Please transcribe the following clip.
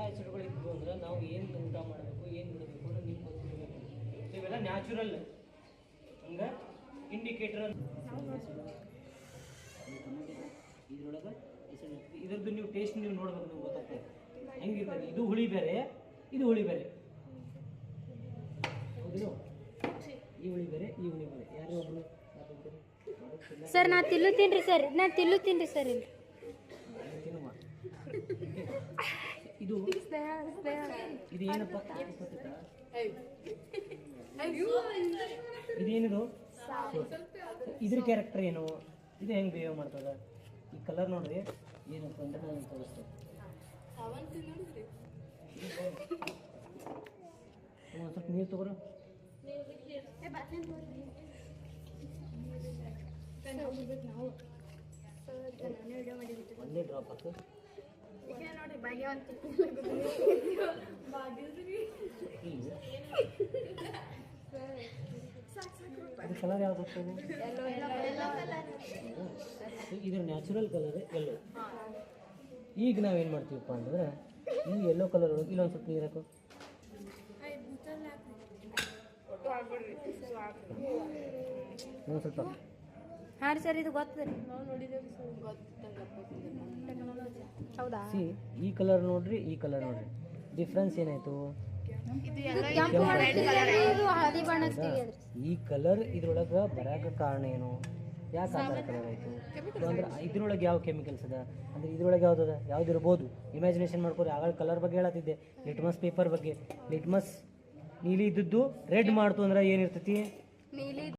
ಆ್ಯಸಿಡ್ಗಳು ಇದ್ವು ಅಂದ್ರೆ ನಾವು ಏನು ಊಟ ಮಾಡಬೇಕು ಏನು ಬಿಡಬೇಕು ಅನ್ನೋದು ನಿಮ್ಗೆ ಗೊತ್ತಿರಬೇಕು. ಸೊ ಇವೆಲ್ಲ ನ್ಯಾಚುರಲ್ ಹಂಗೆ ಇಂಡಿಕೇಟರ್ ಇದ್ರೊಳಗೆ ಇದ್ರದ್ದು ನೀವು ಟೇಸ್ಟ್ ನೀವು ನೋಡ್ಬೇಕು, ನೀವು ಗೊತ್ತಾಗ್ತದೆ ಹೆಂಗಿರ್ತದೆ. ಇದು ಹುಳಿ ಬೇರೆ, ಇದು ಹುಳಿ ಬೇರೆ, ಹೌದಿಲ್ಲ? ಈ ಹುಳಿ ಬೇರೆ, ಈ ಹುಳಿ ಬೇರೆ. ಯಾರೋ ಒಬ್ರು ಸರ್ ನಾ ತಿನ್ನುತ್ತೀನಿ ಸರ್, ನಾ ತಿನ್ನುತ್ತೀನಿ ಸರ್. ಇಲ್ಲಿ ಇದು ಇದು ಏನಪ್ಪ ಇದೇನಿದು? ಇದ್ರ ಕ್ಯಾರೆಕ್ಟರ್ ಏನು? ಇದು ಹೆಂಗೆ ಬಿಹೇವ್ ಮಾಡ್ತದ? ಈ ಕಲರ್ ನೋಡ್ರಿ ಏನಪ್ಪ ಅಂದ್ರೆ ನನಗೆ ತೋರಿಸ್ತದೆ. ಒಂದು ಸ್ವಲ್ಪ ನೀರು ತಗೋರು. ಒಂದೇ ಡ್ರಾಪ್ ಹಾಕು. ಅದು ಕಲರ್ ಯಾವ್ದು ಬರ್ತದೆ? ಇದ್ರ ನ್ಯಾಚುರಲ್ ಕಲರ್ ಎಲ್ಲೋ. ಈಗ ನಾವೇನು ಮಾಡ್ತೀವಪ್ಪ ಅಂದ್ರೆ ಈ ಎಲ್ಲೋ ಕಲರ್ ಒಳಗೆ ಇಲ್ಲೊಂದು ಸ್ವಲ್ಪ ನೀರು ಹಾಕು. ಇನ್ನೊಂದು ಸ್ವಲ್ಪ. ಹಾಂ ಸರ್, ಇದು ಗೊತ್ತದ್ರಿ. ಹೌದಾ? ಈ ಕಲರ್ ನೋಡ್ರಿ, ಈ ಕಲರ್ ನೋಡ್ರಿ, ಡಿಫ್ರೆನ್ಸ್ ಏನಾಯ್ತು? ಈ ಕಲರ್ ಇದ್ರೊಳಗೆ ಬರೋಕೆ ಕಾರಣ ಏನು? ಯಾಕೆ ಆ ಥರ ಕಲರ್ ಆಯಿತು ಅಂದ್ರೆ ಇದ್ರೊಳಗೆ ಯಾವ ಕೆಮಿಕಲ್ಸ್ ಅದ ಅಂದ್ರೆ ಇದ್ರೊಳಗೆ ಯಾವ್ದದ, ಯಾವ್ದು ಇರ್ಬೋದು? ಇಮ್ಯಾಜಿನೇಷನ್ ಮಾಡ್ಕೊರಿ. ಆಗ ಕಲರ್ ಬಗ್ಗೆ ಹೇಳತ್ತಿದ್ದೆ, ಲಿಟ್ಮಸ್ ಪೇಪರ್ ಬಗ್ಗೆ. ಲಿಟ್ಮಸ್ ನೀಲಿ ಇದ್ದದ್ದು ರೆಡ್ ಮಾಡ್ತು ಅಂದ್ರೆ ಏನಿರ್ತೈತಿ?